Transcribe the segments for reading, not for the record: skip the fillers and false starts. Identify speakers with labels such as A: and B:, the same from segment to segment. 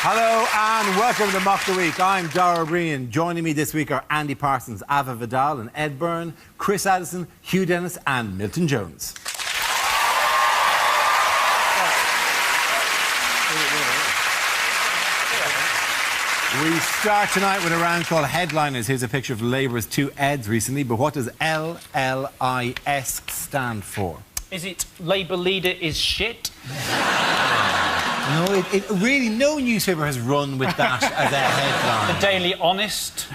A: Hello and welcome to Mock the Week. I'm Dara Breen. Joining me this week are Andy Parsons, Ava Vidal and Ed Byrne, Chris Addison, Hugh Dennis and Milton Jones. We start tonight with a round called Headliners. Here's a picture of Labour's two Eds recently, but what does LLIS stand for?
B: Is it Labour leader is shit?
A: No, it really, no newspaper has run with that as their headline.
B: The Daily Honest?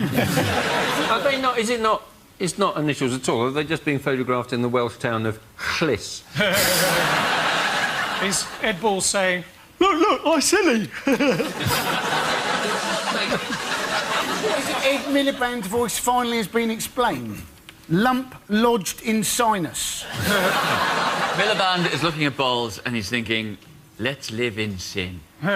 C: Are they not? Is it not? It's not initials at all. Are they just being photographed in the Welsh town of Llis?
D: Is Ed Ball saying, look, I'm silly?
E: Is it Ed Miliband's voice finally has been explained? Lump lodged in sinus.
F: Miliband is looking at balls and he's thinking, let's live in sin.
G: So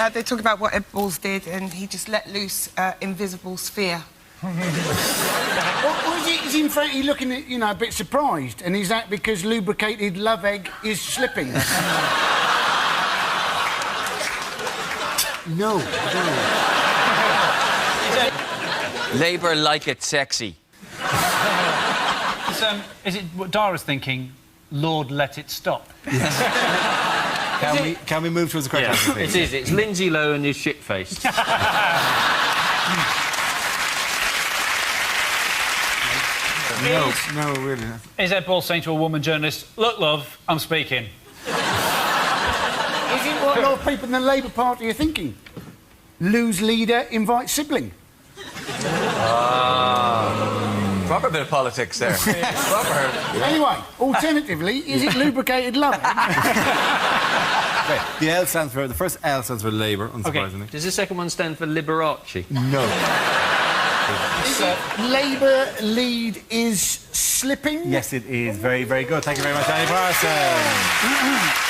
G: they talk about what Ed Balls did, and he just let loose invisible sphere.
E: Is in fact he looking at, a bit surprised, and is that because lubricated love egg is slipping? No.
F: Labour like it sexy.
B: Is it what Dara's thinking? Lord, let it stop.
A: Yes. Can we move towards the correct answer, please?
C: It is. It's Lindsay Lohan is shit-faced.
A: No, really.
B: Is Ed Ball saying to a woman journalist, look, love, I'm speaking?
E: Is it what a lot of people in the Labour Party are thinking? Lose leader, invite sibling.
F: Proper bit of politics there. Proper.
E: Anyway, alternatively, is it lubricated love egg?
A: Wait, the first L stands for Labour, unsurprisingly.
C: Okay. Does the second one stand for Liberace?
A: No.
E: Is it Labour lead is slipping?
A: Yes, it is. Very, very good. Thank you very much, Andy Parsons.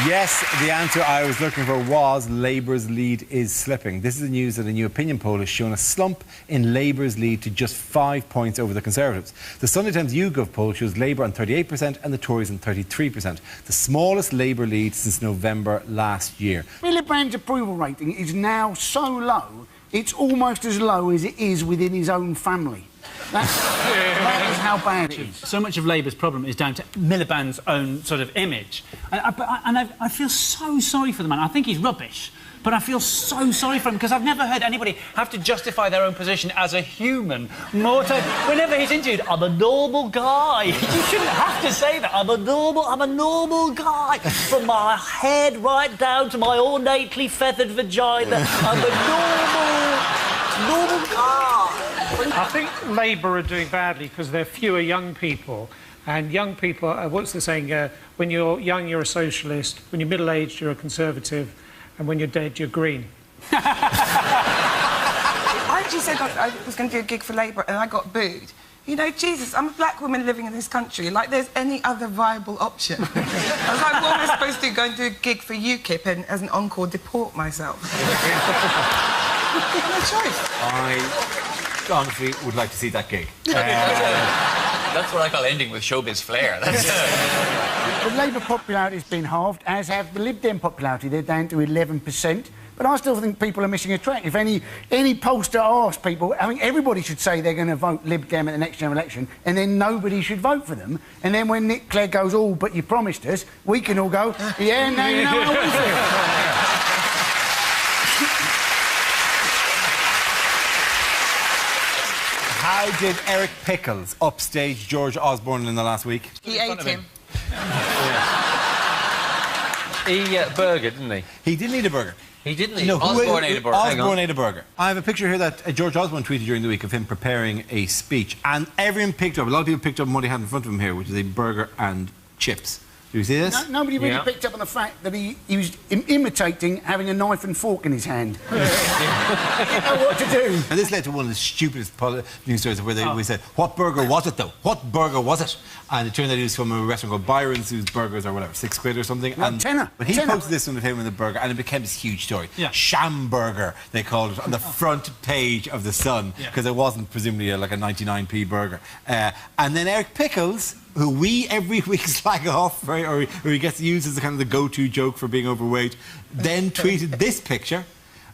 A: Yes, the answer I was looking for was Labour's lead is slipping. This is the news that a new opinion poll has shown a slump in Labour's lead to just 5 points over the Conservatives. The Sunday Times YouGov poll shows Labour on 38% and the Tories on 33%, the smallest Labour lead since November last year.
E: Miliband's approval rating is now so low, it's almost as low as it is within his own family. That is how bad it is.
B: So much of Labour's problem is down to Miliband's own sort of image. And I feel so sorry for the man. I think he's rubbish, but I feel so sorry for him because I've never heard anybody have to justify their own position as a human more time. Whenever he's interviewed, I'm a normal guy. You shouldn't have to say that. I'm a normal guy. From my head right down to my ornately feathered vagina. I'm a normal guy.
D: I think Labour are doing badly because there are fewer young people. And young people, what's the saying? When you're young, you're a socialist. When you're middle-aged, you're a conservative. And when you're dead, you're green.
G: I actually said I was going to do a gig for Labour, and I got booed. You know, Jesus, I'm a black woman living in this country. Like, there's any other viable option. I was like, what am I supposed to do? Go and do a gig for UKIP and, as an encore, deport myself? No choice.
A: I honestly would like to see that gig.
F: That's what I call ending with showbiz flair.
E: The Labour popularity has been halved, as have the Lib Dem popularity. They're down to 11%. But I still think people are missing a track. If any pollster asks people, I think everybody should say they're going to vote Lib Dem at the next general election, and then nobody should vote for them. And then when Nick Clegg goes, oh, but you promised us, we can all go, yeah, no, you know what I want for you.
A: How did Eric Pickles upstage George Osborne in the last week?
G: He ate him.
C: He burger, didn't he?
A: He didn't eat a burger.
C: He didn't eat.
A: No,
F: Osborne ate a burger.
A: Osborne ate a burger. I have a picture here that George Osborne tweeted during the week of him preparing a speech, and everyone picked up, a lot of people picked up what he had in front of him here, which is a burger and chips. Do you see this?
E: Nobody really picked up on the fact that he was imitating having a knife and fork in his hand. He didn't know what to do.
A: And this led to one of the stupidest news stories where we said, what burger was it, though? What burger was it? And it turned out he was from a restaurant called Byron's, whose burgers are whatever, £6 or something.
E: No,
A: and
E: tenner.
A: But he
E: Tenner.
A: posted this on the film with the burger, and it became this huge story.
B: Yeah.
A: Sham burger, they called it, on the front page of The Sun, because it wasn't presumably like a 99p burger. And then Eric Pickles, who we every week slag off, right, or he gets used as kind of the go-to joke for being overweight, then tweeted this picture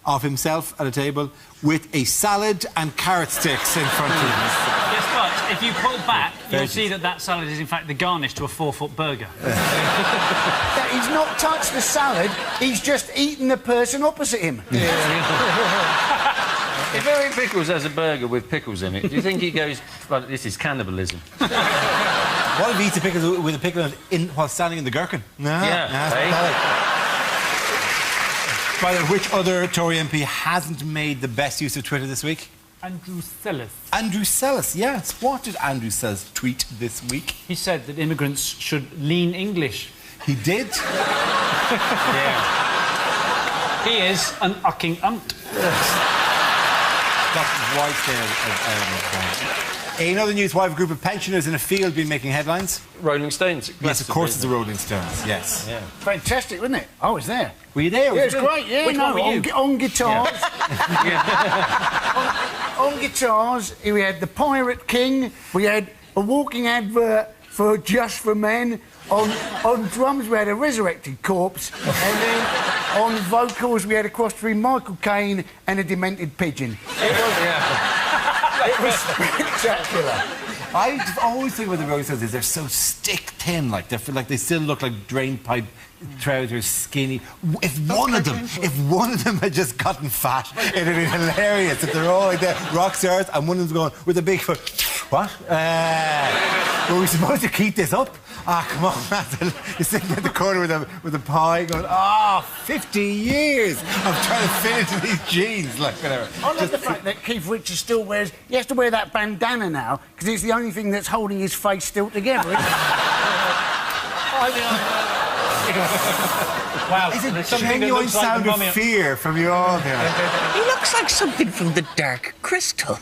A: of himself at a table with a salad and carrot sticks in front of him.
B: Yes, but if you pull back, you'll see that salad is in fact the garnish to a 4-foot burger.
E: That he's not touched the salad, he's just eaten the person opposite him.
C: If Eric Pickles has a burger with pickles in it, do you think he goes, well, this is cannibalism?
A: What if he eats a pickle with a pickle while standing in the gherkin? No.
C: Yeah,
A: By the way, which other Tory MP hasn't made the best use of Twitter this week?
B: Andrew Sellis.
A: Andrew Sellis, yes. What did Andrew Sellis tweet this week?
B: He said that immigrants should lean English.
A: He did?
C: Yeah.
B: He is an ucking unt.
A: That's right there. In other news, why have a group of pensioners in a field been making headlines?
C: Rolling Stones.
A: Yes, of course it's the Rolling Stones, yes.
C: Yeah.
E: Fantastic, wasn't it? I was there.
A: Were you there?
E: Yeah, it was great, yeah.
B: Which one were you?
E: On guitars. on guitars, we had the Pirate King, we had a walking advert for Just for Men, on drums we had a resurrected corpse, and then on vocals we had a cross between Michael Caine and a demented pigeon. It was spectacular.
A: I always think about the Rolling Stones is they're so stick thin, like they still look like drain pipe trousers, skinny. If one of them had just gotten fat, it'd have been hilarious. If they're all like the rock stars and one of them's going with a big foot. What? Were we supposed to keep this up? Come on, man. You're sitting at the corner with a pie going, 50 years of trying to fit into these jeans, like whatever.
E: I love the fact that Keith Richards still wears... He has to wear that bandana now, because it's the only thing that's holding his face still together, isn't it?
B: Wow.
A: It's a
B: something that
A: genuine
B: looks like
A: sound
B: the
A: of
B: mummy-
A: fear from you all here.
H: He looks like something from the Dark Crystal.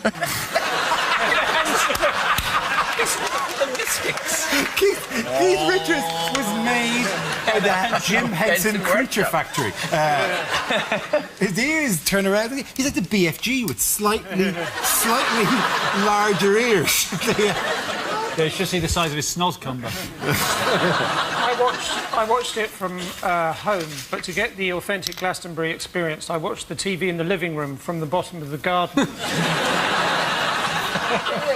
A: Keith Richards was made by the Jim Henson Creature Factory. His ears turn around. He's like the BFG with slightly larger ears.
B: Yeah, you should see the size of his snozzcumber.
D: I watched it from home, but to get the authentic Glastonbury experience, I watched the TV in the living room from the bottom of the garden.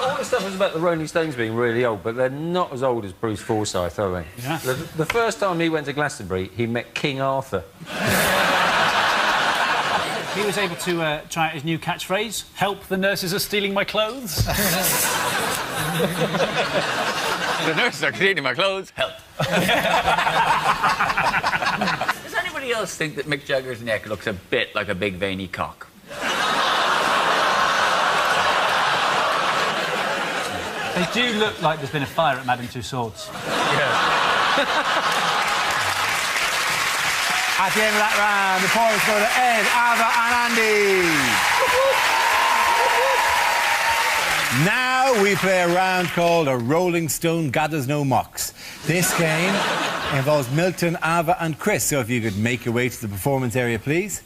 C: All the stuff was about the Rolling Stones being really old, but they're not as old as Bruce Forsyth, are they?
B: Yeah.
C: The first time he went to Glastonbury, he met King Arthur.
B: He was able to try out his new catchphrase, help, the nurses are stealing my clothes.
F: The nurses are cleaning my clothes. Help. Does anybody else think that Mick Jagger's neck looks a bit like a big veiny cock?
B: They do look like there's been a fire at Madame Tussauds.
A: At the end of that round, the points go to Ed, Ava and Andy. Now we play a round called A Rolling Stone Gathers No Mocks. This game involves Milton, Ava and Chris, so if you could make your way to the performance area, please.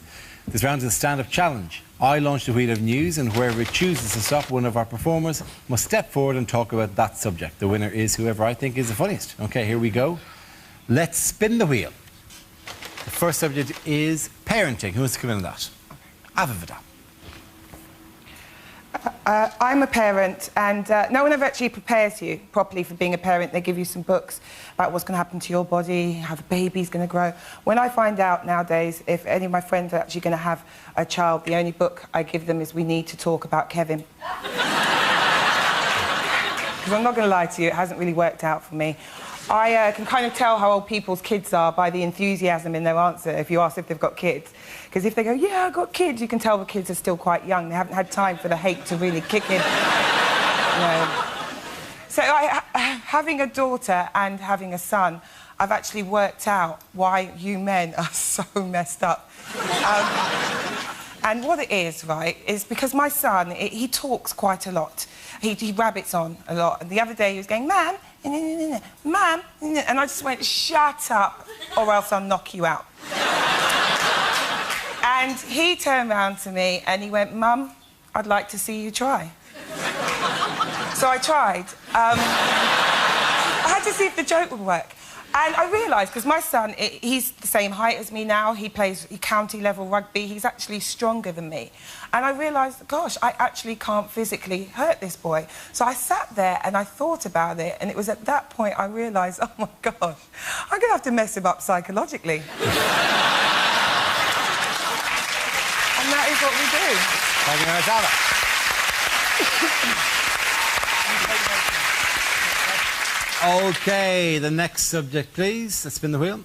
A: This round is a stand-up challenge. I launch the wheel of news, and whoever it chooses to stop, one of our performers must step forward and talk about that subject. The winner is whoever I think is the funniest. OK, here we go. Let's spin the wheel. The first subject is parenting. Who wants to come in on that? Ava Vida.
G: I'm a parent, and no one ever actually prepares you properly for being a parent. They give you some books about what's going to happen to your body, how the baby's going to grow. When I find out nowadays if any of my friends are actually going to have a child, the only book I give them is We Need to Talk About Kevin. Because I'm not going to lie to you, it hasn't really worked out for me. I can kind of tell how old people's kids are by the enthusiasm in their answer if you ask if they've got kids. Because if they go, yeah, I've got kids, you can tell the kids are still quite young. They haven't had time for the hate to really kick in. So having a daughter and having a son, I've actually worked out why you men are so messed up. And what it is, right, is because my son, he talks quite a lot. He rabbits on a lot. And the other day he was going, Mum, Mum, and I just went, shut up, or else I'll knock you out. And he turned round to me and he went, Mum, I'd like to see you try. So I tried. I had to see if the joke would work. And I realised, because my son, he's the same height as me now, he plays county-level rugby, he's actually stronger than me. And I realised, gosh, I actually can't physically hurt this boy. So I sat there and I thought about it, and it was at that point I realised, oh, my gosh, I'm going to have to mess him up psychologically. And that is what we do.
A: Thank you very much, Ava. OK, the next subject, please. Let's spin the wheel.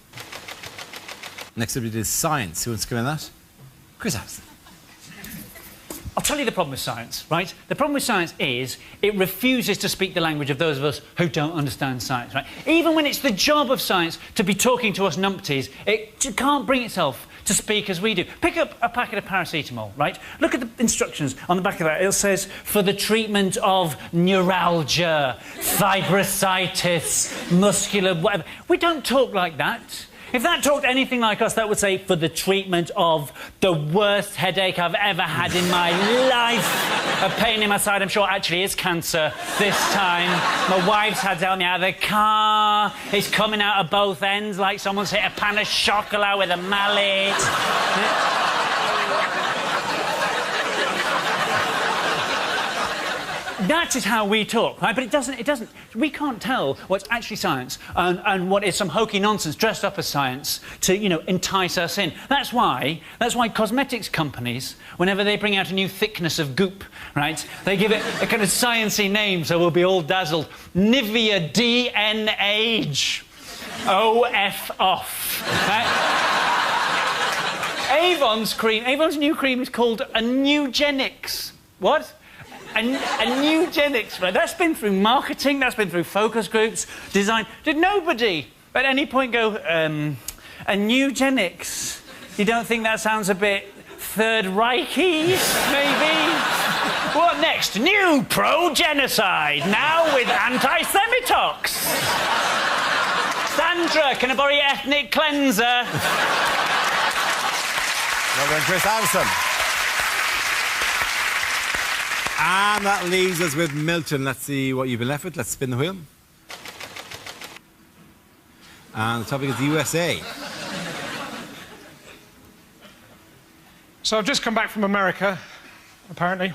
A: Next subject is science. Who wants to come in that? Chris Harrison.
B: I'll tell you the problem with science, right? The problem with science is it refuses to speak the language of those of us who don't understand science, right? Even when it's the job of science to be talking to us numpties, it can't bring itself to speak as we do. Pick up a packet of paracetamol, right? Look at the instructions on the back of that. It says, for the treatment of neuralgia, fibrositis, muscular whatever. We don't talk like that. If that talked anything like us, that would say, for the treatment of the worst headache I've ever had in my life. A pain in my side, I'm sure, actually is cancer this time. My wife's had to help me out of the car. It's coming out of both ends like someone's hit a pan of chocolat with a mallet. That is how we talk, right? But it doesn't... We can't tell what's actually science and what is some hokey nonsense dressed up as science to, you know, entice us in. That's why cosmetics companies, whenever they bring out a new thickness of goop, right, they give it a kind of sciencey name so we'll be all dazzled. Nivea D-N-Age. O-F off. Right? Avon's new cream is called a Nugenics. What? A Nugenics, right? That's been through marketing, that's been through focus groups, design. Did nobody at any point go, a Nugenics? You don't think that sounds a bit Third Reich-y, maybe? What next? New pro-genocide, now with anti-Semitox. Sandra, can I borrow your ethnic cleanser?
A: Well done, Chris Harrison. And that leaves us with Milton. Let's see what you've been left with. Let's spin the wheel. And the topic is the USA.
D: So I've just come back from America, apparently.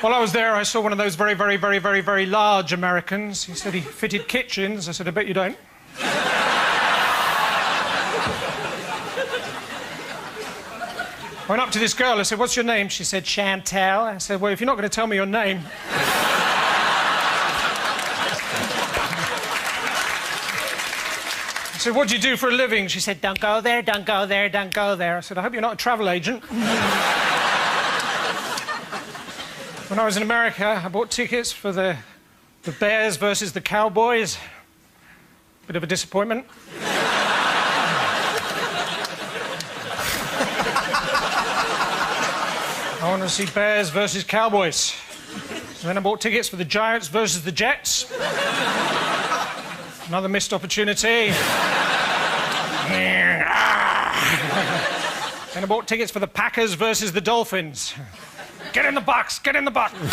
D: While I was there, I saw one of those very, very, very, very, very large Americans. He said he fitted kitchens. I said, I bet you don't. I went up to this girl, I said, what's your name? She said, Chantal. I said, well, if you're not going to tell me your name... I said, what do you do for a living? She said, don't go there, don't go there, don't go there. I said, I hope you're not a travel agent. When I was in America, I bought tickets for the Bears versus the Cowboys. Bit of a disappointment. I want to see Bears versus Cowboys. And then I bought tickets for the Giants versus the Jets. Another missed opportunity. And I bought tickets for the Packers versus the Dolphins. Get in the box, get in the box.
A: Thank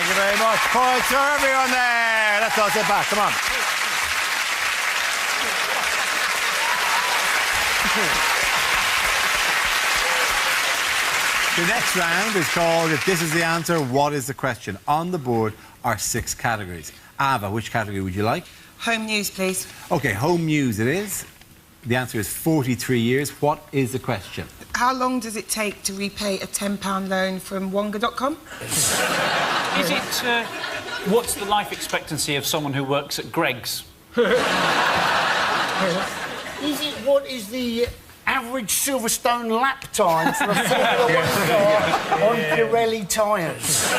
A: you very much. Points for everyone there. Let's all sit back. Come on. The next round is called If This Is the Answer, What Is the Question? On the board are 6 categories. Ava, which category would you like?
G: Home news, please.
A: OK, home news it is. The answer is 43 years. What is the question?
G: How long does it take to repay a £10 loan from Wonga.com?
B: Is it... what's the life expectancy of someone who works at Greggs?
E: What is the average Silverstone lap time for a Formula 1 car on Pirelli tyres?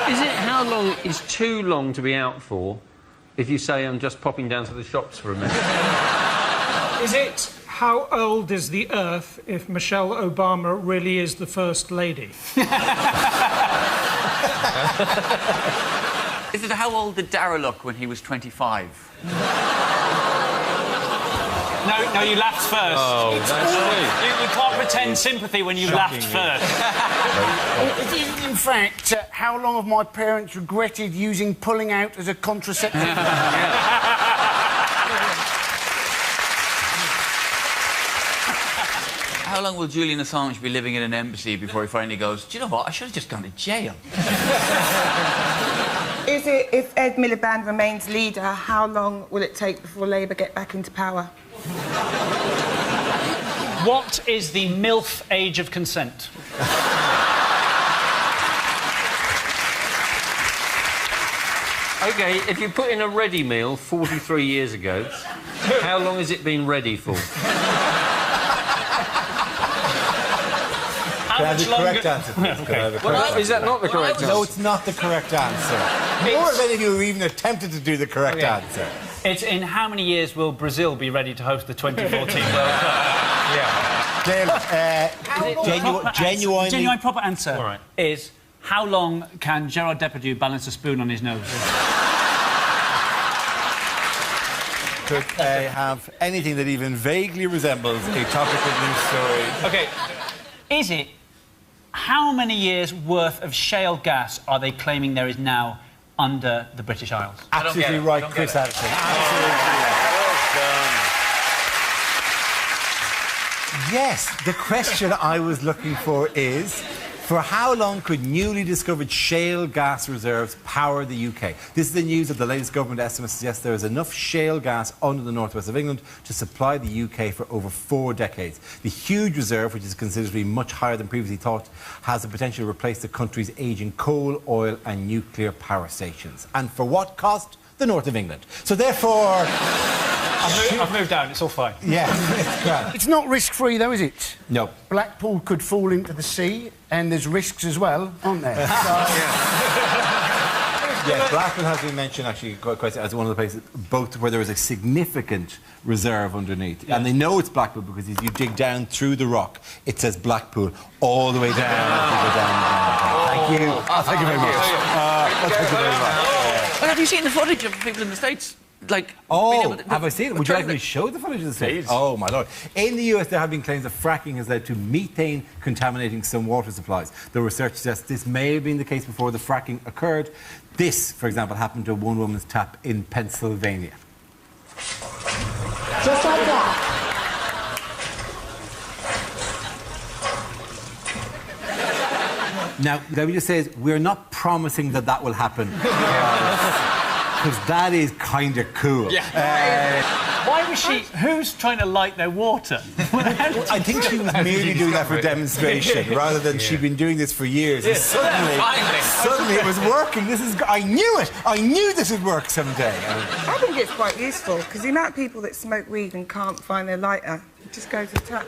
C: Is it how long is too long to be out for if you say I'm just popping down to the shops for a minute?
D: Is it how old is the Earth if Michelle Obama really is the First Lady?
F: Is it how old did Dara look when he was 25?
B: No, you laughed first.
C: Oh, that's sweet.
B: You can't pretend sympathy when you laughed first.
E: It is, in fact, how long have my parents regretted using pulling out as a contraceptive?
F: How long will Julian Assange be living in an embassy before he finally goes, do you know what, I should have just gone to jail?
G: Is it, if Ed Miliband remains leader, how long will it take before Labour get back into power?
B: What is the MILF age of consent?
C: OK, if you put in a ready meal 43 years ago, how long has it been ready for?
A: Can I have the correct answer, please? Can I have the correct answer?
C: Is that not the correct answer?
A: No, it's not the correct answer. Nor have any of you even attempted to do the correct answer.
B: It's in how many years will Brazil be ready to host the 2014 World Cup? Genuine proper answer is how long can Gerard Depardieu balance a spoon on his nose?
A: Could I have anything that even vaguely resembles a topical news story?
B: OK, is it how many years' worth of shale gas are they claiming there is now under the British Isles?
A: Absolutely right, Chris Addison. Absolutely right. Yes, the question I was looking for is, for how long could newly discovered shale gas reserves power the UK? This is the news that the latest government estimates suggest there is enough shale gas under the northwest of England to supply the UK for over 4 decades. The huge reserve, which is considered to be much higher than previously thought, has the potential to replace the country's ageing coal, oil and nuclear power stations. And for what cost? The north of England. So therefore...
B: I've moved down, it's all fine.
A: Yeah, it's grand.
E: It's not risk-free, though, is it?
A: No.
E: Blackpool could fall into the sea, and there's risks as well, aren't there?
A: Yes, Blackpool has been mentioned actually quite as one of the places, both where there is a significant reserve underneath. Yeah. And they know it's Blackpool because if you dig down through the rock, it says Blackpool all the way down. Thank you. Thank you very much. Thank you very much.
F: Well, have you seen the footage of people in the States? Like,
A: have I seen it? Would you like me to show the footage of the States? Oh, my Lord. In the US, there have been claims that fracking has led to methane contaminating some water supplies. The research suggests this may have been the case before the fracking occurred. This, for example, happened to one woman's tap in Pennsylvania.
I: Just like that.
A: Now, let me just say, we're not promising that that will happen. Because that is kind of cool.
B: Yeah. Why was she... Who's trying to light their water?
A: I think she was merely doing that for demonstration, rather than she'd been doing this for years. And suddenly it was working. I knew it. I knew this would work someday.
G: I think it's quite useful, because the amount of people that smoke weed and can't find their lighter, just go to the tap.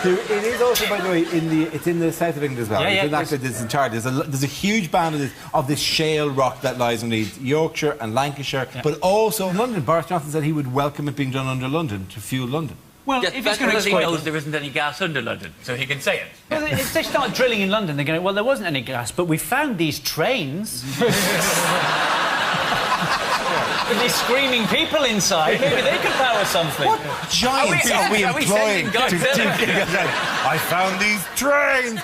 A: It is also, by the way, it's in the south of England as well. There's a huge band of this shale rock that lies underneath Yorkshire and Lancashire, but also in London. Boris Johnson said he would welcome it being done under London to fuel London.
B: Well,
F: if he's going to he knows there isn't any gas under London, so he can say it.
B: Well, if they start drilling in London, they're going, well, there wasn't any gas, but we found these trains. With these screaming people inside, maybe they could power something.
A: What giants are we employing to I found these trains!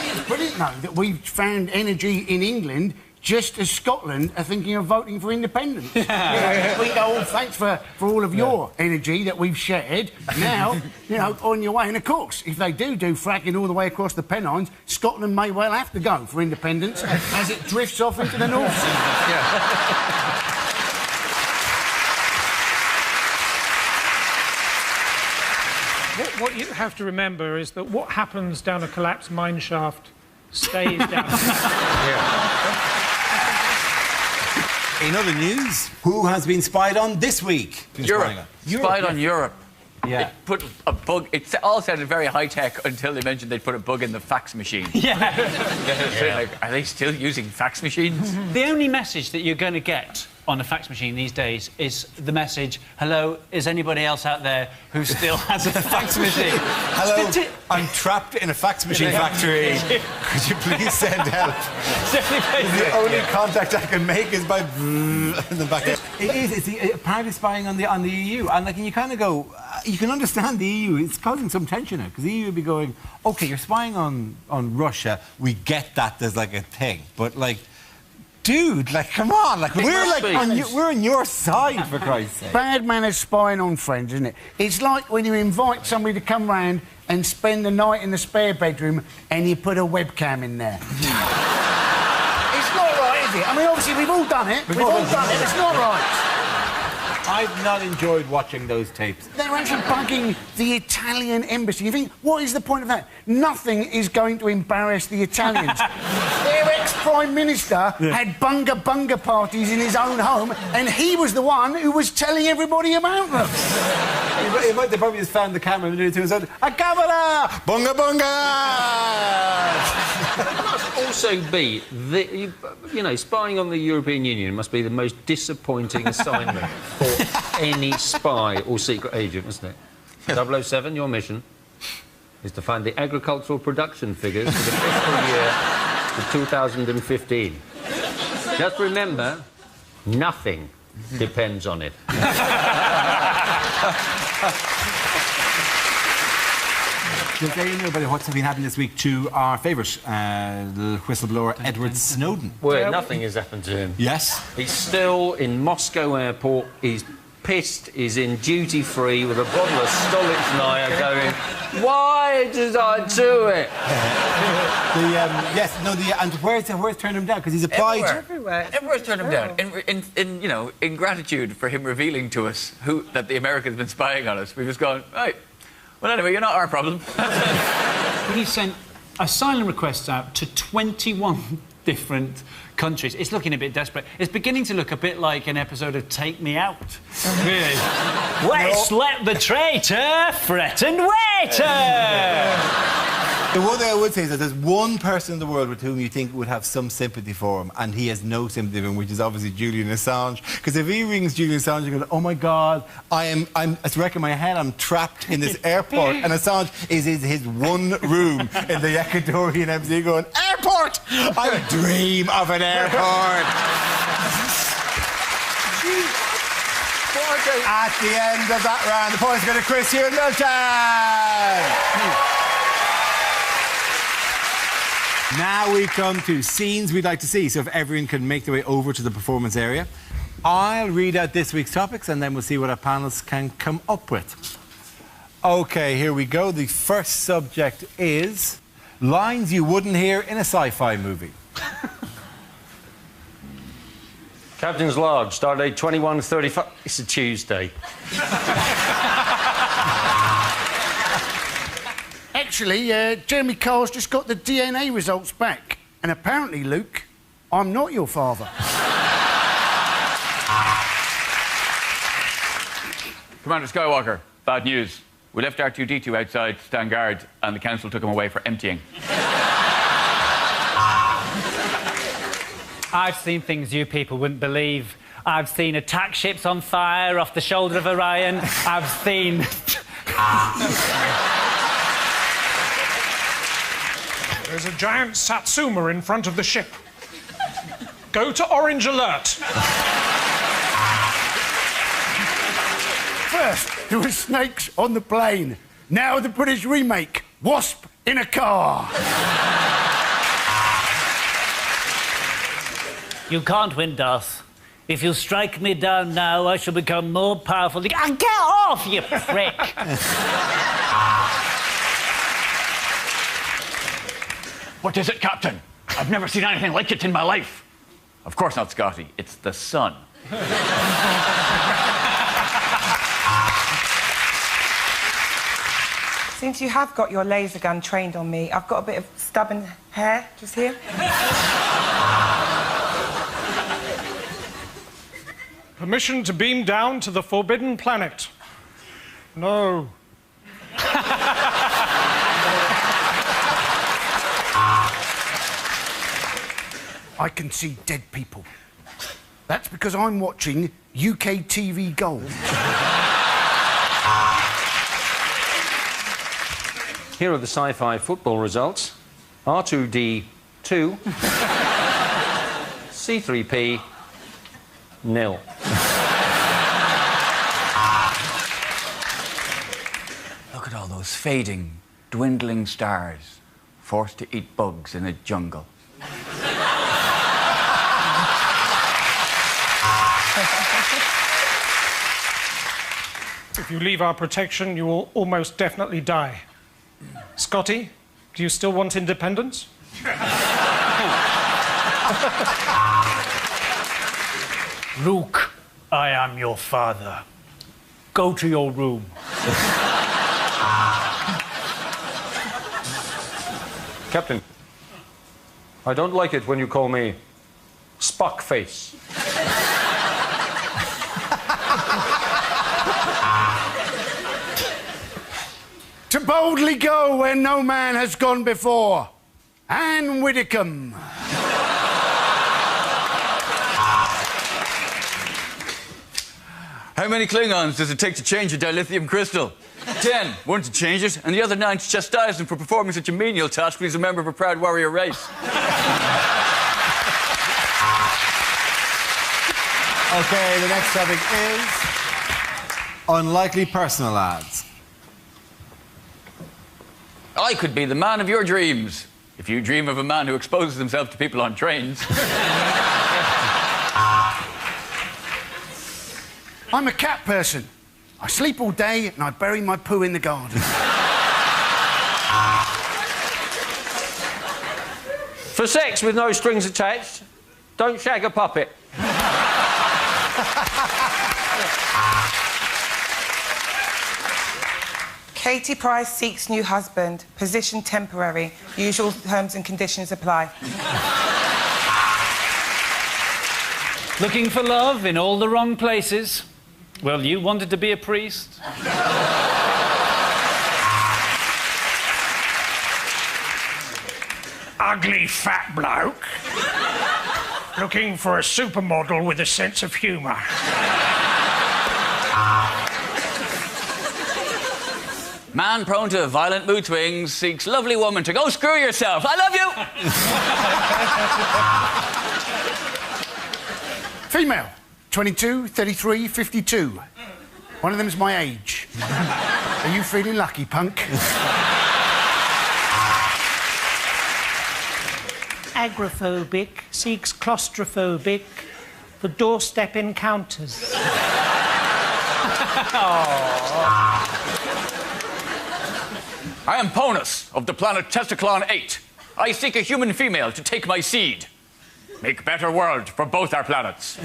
E: It's brilliant, though, that we've found energy in England just as Scotland are thinking of voting for independence. We go, thanks for all of your energy that we've shared. Now, on your way. And, of course, if they do fracking all the way across the Pennines, Scotland may well have to go for independence as it drifts off into the North Sea.
D: What you have to remember is that what happens down a collapsed mine shaft stays down.
A: In other news, who has been spied on this week?
F: Europe. Spied on Europe.
A: Yeah.
F: Put a bug. It all sounded very high tech until they mentioned they'd put a bug in the fax machine.
B: Yeah.
F: Like, are they still using fax machines?
B: The only message that you're going to get on a fax machine these days is the message, hello, is anybody else out there who still has a fax machine?
A: Hello, I'm trapped in a fax machine factory. Could you please send help? The only contact I can make is by in the back. It is. It's apparently spying on the EU, and like, and you kind of go, you can understand the EU. It's causing some tension now because the EU would be going, okay, you're spying on Russia. We get that there's like a thing, but like. Dude, like, come on, like, we're on your side, for Christ's sake.
E: Bad manners spying on friends, isn't it? It's like when you invite somebody to come round and spend the night in the spare bedroom and you put a webcam in there. It's not right, is it? I mean, obviously, we've all done it. We've all done it. It's not right.
A: I've not enjoyed watching those tapes.
E: They're actually bugging the Italian embassy. You think, what is the point of that? Nothing is going to embarrass the Italians. Their ex-Prime Minister had bunga parties in his own home, and he was the one who was telling everybody about them.
A: They probably just found the camera and did it and said, "A camera! Bunga bunga!"
C: It must also be, you know, spying on the European Union must be the most disappointing assignment for any spy or secret agent, isn't it? 007, your mission is to find the agricultural production figures for the fiscal year of 2015. Just remember, nothing depends on it.
A: Does anyone know about what's been happening this week to our favourite little whistleblower, Edward Snowden?
C: Well, nothing has happened to him.
A: Yes.
C: He's still in Moscow airport. He's pissed. He's in duty-free with a bottle of Stolichnaya going, why did I do it?
A: And where's turned him down? Because he's applied...
F: Everywhere's turned him down. In gratitude for him revealing to us that the Americans have been spying on us, we've just gone, right, well, anyway, you're not our problem.
B: He sent asylum requests out to 21 different countries. It's looking a bit desperate. It's beginning to look a bit like an episode of Take Me Out. Really. Let's let the traitor fret and waiter!
A: The one thing I would say is that there's one person in the world with whom you think would have some sympathy for him, and he has no sympathy for him, which is obviously Julian Assange. Because if he rings Julian Assange and goes, oh my God, I'm wrecking my head, I'm trapped in this airport, and Assange is in his one room in the Ecuadorian embassy going, airport! I dream of an airport! At the end of that round, the points go to Chris Hugh and Milton! Now we come to scenes we'd like to see, so if everyone can make their way over to the performance area. I'll read out this week's topics and then we'll see what our panellists can come up with. OK, here we go. The first subject is lines you wouldn't hear in a sci-fi movie.
C: Captain's Lodge, stardate 21:35. It's a Tuesday.
E: Actually, Jeremy Carr's just got the DNA results back. And apparently, Luke, I'm not your father.
F: Commander Skywalker, bad news. We left R2-D2 outside to stand guard, and the council took him away for emptying.
B: I've seen things you people wouldn't believe. I've seen attack ships on fire off the shoulder of Orion. I've seen...
D: There's a giant Satsuma in front of the ship. Go to orange alert.
E: First, there were snakes on the plane. Now the British remake, Wasp in a car.
I: You can't win, Darth. If you strike me down now, I shall become more powerful. Get off, you prick!
F: What is it, Captain? I've never seen anything like it in my life. Of course not, Scotty. It's the sun.
G: Since you have got your laser gun trained on me, I've got a bit of stubborn hair just here.
D: Permission to beam down to the Forbidden Planet. No.
E: I can see dead people. That's because I'm watching UK TV Gold.
C: Here are the sci-fi football results. R2D2, C3P, 0.
F: Look at all those fading, dwindling stars, forced to eat bugs in a jungle.
D: If you leave our protection, you will almost definitely die. Scotty, do you still want independence?
I: Luke, I am your father. Go to your room.
C: Captain, I don't like it when you call me Spock Face.
E: To boldly go where no man has gone before. Anne Widdecombe.
F: How many Klingons does it take to change a dilithium crystal? 10. 1 to change it, and the other 9 to chastise him for performing such a menial task when he's a member of a proud warrior race.
A: OK, the next topic is unlikely personal ads.
F: I could be the man of your dreams, if you dream of a man who exposes himself to people on trains.
E: I'm a cat person. I sleep all day and I bury my poo in the garden.
C: For sex with no strings attached, don't shag a puppet.
G: Katie Price seeks new husband. Position temporary. Usual terms and conditions apply.
B: Looking for love in all the wrong places. Well, you wanted to be a priest.
D: Ugly fat bloke. Looking for a supermodel with a sense of humour.
F: Man prone to violent mood swings seeks lovely woman to go screw yourself. I love you!
E: Female, 22, 33, 52. One of them's my age. Are you feeling lucky, punk?
D: Agoraphobic, seeks claustrophobic, for doorstep encounters.
F: I am Ponus of the planet Testiclon 8. I seek a human female to take my seed. Make better world for both our planets.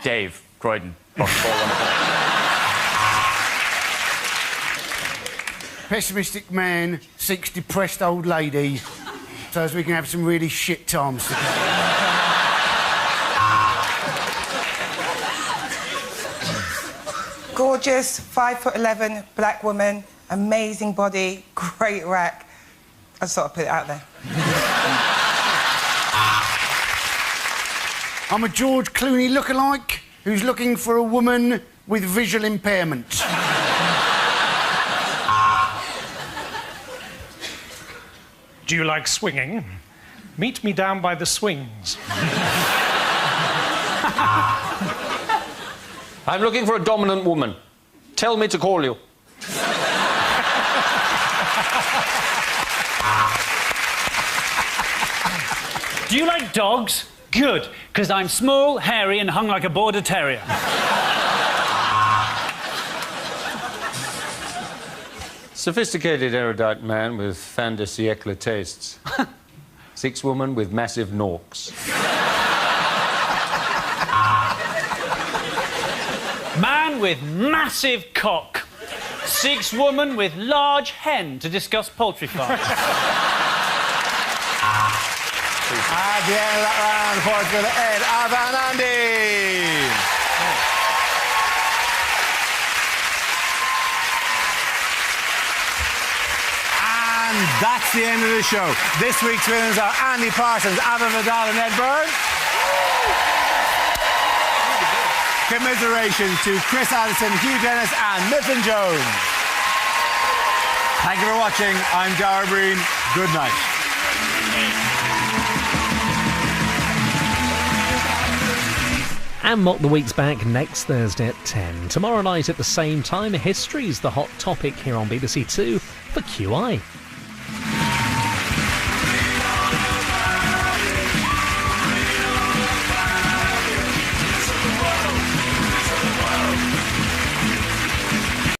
F: Dave, Croydon.
E: Pessimistic man seeks depressed old lady so as we can have some really shit times together.
G: Gorgeous, 5'11", black woman, amazing body, great rack. I just thought I'd put it out there.
E: I'm a George Clooney lookalike who's looking for a woman with visual impairment.
D: Do you like swinging? Meet me down by the swings.
C: I'm looking for a dominant woman. Tell me to call you.
B: Do you like dogs? Good, because I'm small, hairy, and hung like a border terrier.
C: Sophisticated, erudite man with fin de siècle tastes. 6 women with massive norks.
B: Man with massive cock. 6 women with large hen to discuss poultry farm.
A: At the end of that round, Portugal Ed Avan Andy. And that's the end of the show. This week's winners are Andy Parsons, Ava Vidal and Ed Byrne. Commiseration to Chris Addison, Hugh Dennis and Mifflin Jones. Thank you for watching. I'm Dara Breen. Good night.
J: And Mock the Week's back next Thursday at 10. Tomorrow night at the same time, history's the hot topic here on BBC Two for QI.